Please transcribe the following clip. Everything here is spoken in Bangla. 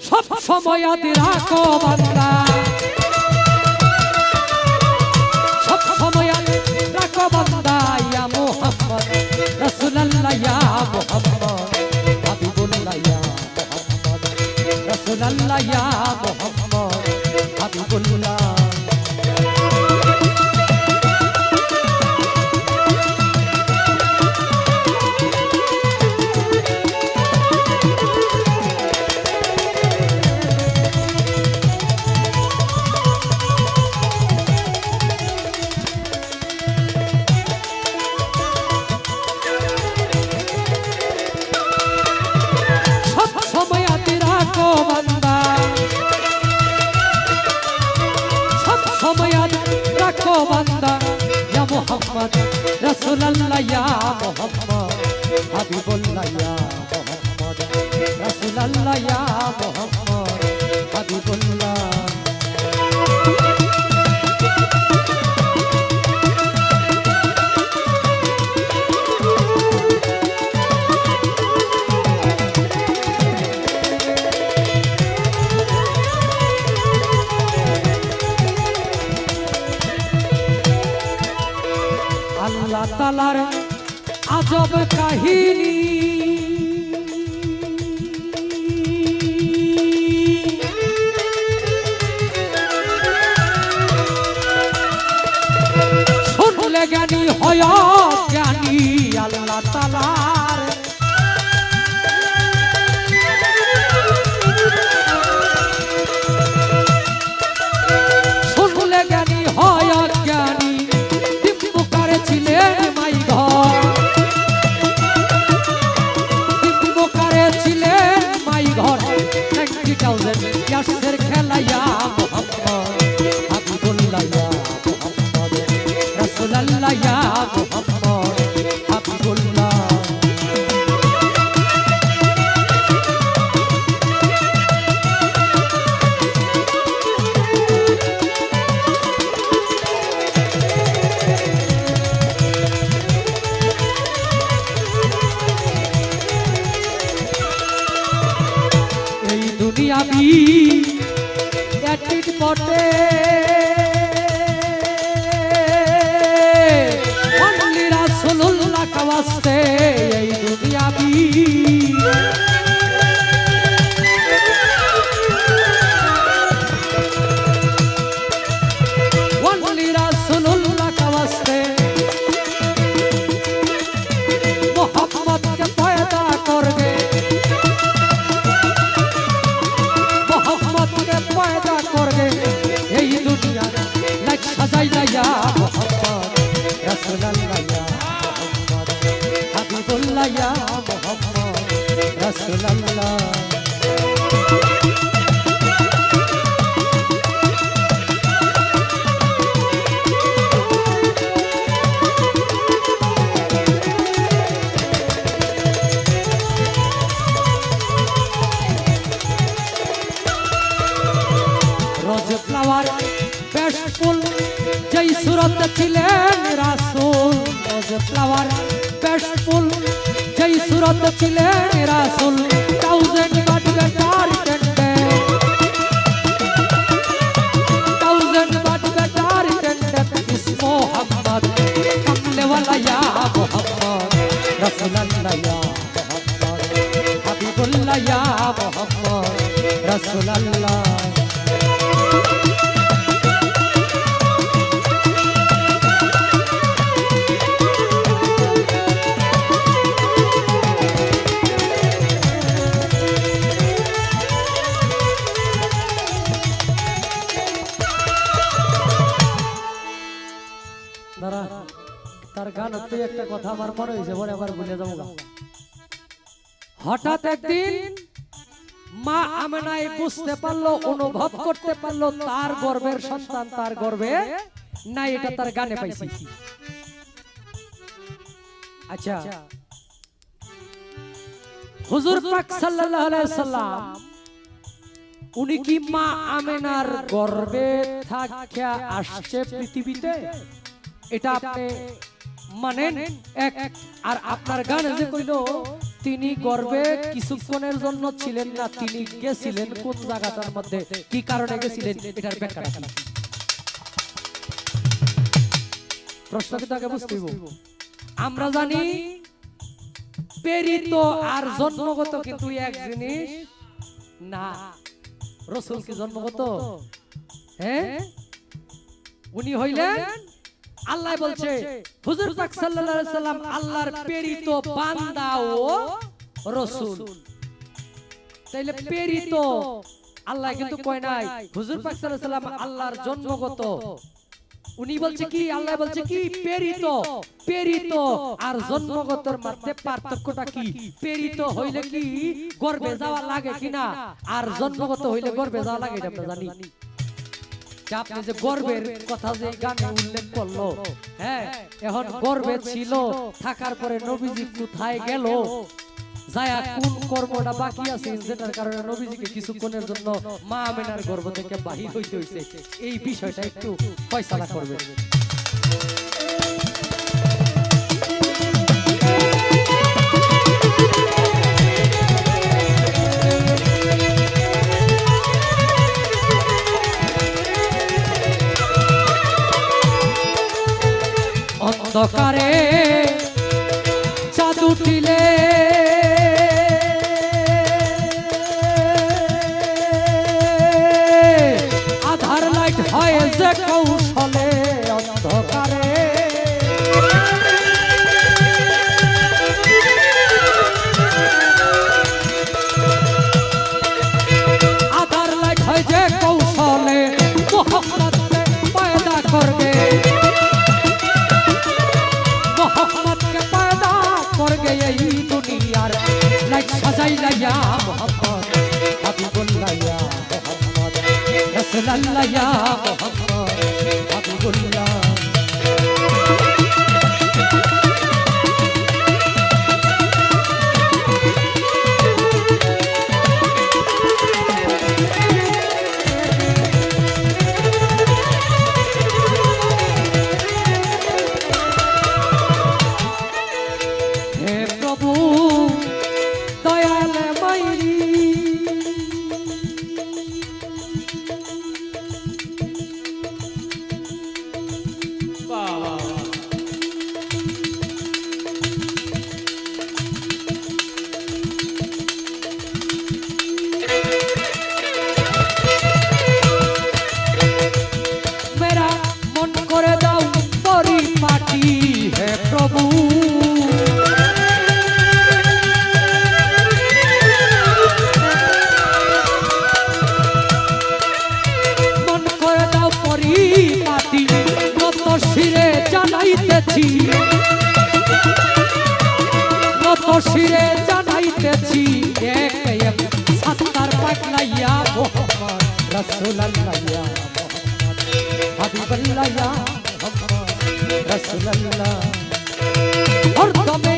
সব সময় আদি রাখো বান্দা, সব সময় আদি রাখো বান্দা, ইয়া মুহাম্মদ রাসূলুল্লাহ, ইয়া মুহাম্মদ হাবিবুল্লাহ, ইয়া মুহাম্মদ রাসূলুল্লাহ, ইয়া মুহাম্মদ হাবিবুল্লাহ। মুহাম্মদ রাসূলুল্লাহ, ইয়া মুহাম্মদ হাবিবুল্লাহ, ইয়া মুহাম্মদ রাসূলুল্লাহ, ইয়া মুহাম্মদ হাবিবুল্লাহ। আল্লাহ তাআলার আজব কাহিনী, শুনলে জ্ঞানী হয় জ্ঞানী। আল্লাহ তাআলার শুনলে জ্ঞানী হয় জ্ঞানী। ছিলেন মাই ঘর, বোকারে ছিলেন মাই ঘর। 90,000 ইয়াসের খেলা, ইয়া মুহাম্মদ হাবিবুল্লাহ, ইয়া মুহাম্মদ রাসূলুল্লাহ, ইয়া মুহাম্মদ হাবিবুল্লাহ। দুনিয়াবি একদিন পটে অনলি রাসূলুল্লাহ কাওয়াস্তে। এই দুনিয়াবি অনলি রাসূলুল্লাহ কাওয়াস্তে মুহাম্মদ কে পয়দা করবে, পয়দা করবে এই দুনিয়া লাইক সাজাইলা, ইয়া মুহাম্মদ রাসূলুল্লাহ, ইয়া মুহাম্মদ হাবিবুল্লাহ, ইয়া মুহাম্মদ রাসূলুল্লাহ। রোজ ফ্লাওয়ার বেস্ট ফুল যেই সুরত ছিলেন রাসূল। রোজ ফ্লাওয়ার বেস্ট ফুল যেই সুরত ছিলেন রাসূল। 1000 বাট বেটার টেন্ডে, 1000 বাট বেটার টেন্ডে। ইস মুহাম্মদ কামলে ওয়ালা, ইয়া মুহাম্মদ রাসূলুল্লাহ, ইয়া মুহাম্মদ হাবিবুল্লাহ, ইয়া মুহাম্মদ রাসূলুল্লাহ। তার গান হতে একটা কথা আমার মনে হয়েছে, বলে আবার ভুলে যাবো। হঠাৎ একদিন মা আমেনাই বুঝতে পারলো, অনুভব করতে পারলো তার গর্ভের সন্তান তার গর্ভে নাই। এটা তার গানে পাইছি। আচ্ছা, হুজুর পাক সাল্লাল্লাহু আলাইহি সাল্লাম উনি কি মা আমেনার গর্ভে থাকিয়া আসছে পৃথিবীতে? এটা আপনি মানেন? এক আর আপনার গানে যে কইলো তিনি গর্বে কিছুক্ষণের জন্য ছিলেন না, তিনি গেছিলেন কোন জায়গাটার মধ্যে, কি কারণে গেছিলেন, এটার ব্যাখ্যাটা কি? প্রশ্ন কিন্তু আগে বুঝতে হইব। আমরা জানি প্রেরিত আর জন্মগত কিন্তু এক জিনিস না। রাসূল কি জন্মগত? হ্যাঁ, উনি হইলেন, আল্লাহ বলছে হুজুর পাক সাল্লাল্লাহু আলাইহি সাল্লাম আল্লাহর প্রেরিত বান্দা ও রাসূল। তাইলে প্রেরিত আল্লাহ কিন্তু কয় নাই হুজুর পাক সাল্লাল্লাহু আলাইহি সাল্লাম আল্লাহর জন্মগত। উনি বলছে কি, আল্লাহ বলছে কি প্রেরিত। প্রেরিত আর জন্মগতর মধ্যে পার্থক্যটা কি? প্রেরিত হইলে কি গর্ভে যাওয়া লাগে কিনা, আর জন্মগত হইলে গর্ভে যাওয়া লাগে এটা আমরা জানি। আপনি যে গর্বের কথা যে গানে উল্লেখ করলো, হ্যাঁ, এখন গর্বে ছিল থাকার পরে নবীজি কোথায় গেল, যায়া কোন কর্মটা বাকি আছে যেটার কারণে নবীজিকে কিছুক্ষণের জন্য মা আমেনার গর্ভ থেকে বাহির হইতে হইছে, এই বিষয়টা একটু ফয়সালা করবেন। অন্ধকারে চাঁদ উঠিলে আধার লাইট হয় যে কৌশলে, অন্ধকারে আধার লাইট হয় যে কৌশলে, মোহাম্মদকে পয়দা করবে, মোহাম্মদকে পয়দা করবে এই দুনিয়ার লাইট সাজাইলা ইয়া মোহাম্মদ, হাবিবুল্লাহ ইয়া মোহাম্মদ, রাসূলুল্লাহ ইয়া মোহাম্মদ, হাবিবুল্লাহ। শিরে জানাইতেছি এক এক সাত্তার পাকলা ইয়া মোহাম্মদ, রাসূলুল্লাহ ইয়া মোহাম্মদ, হাবিবুল্লাহ ইয়া মোহাম্মদ, রাসূলুল্লাহ। হরদমে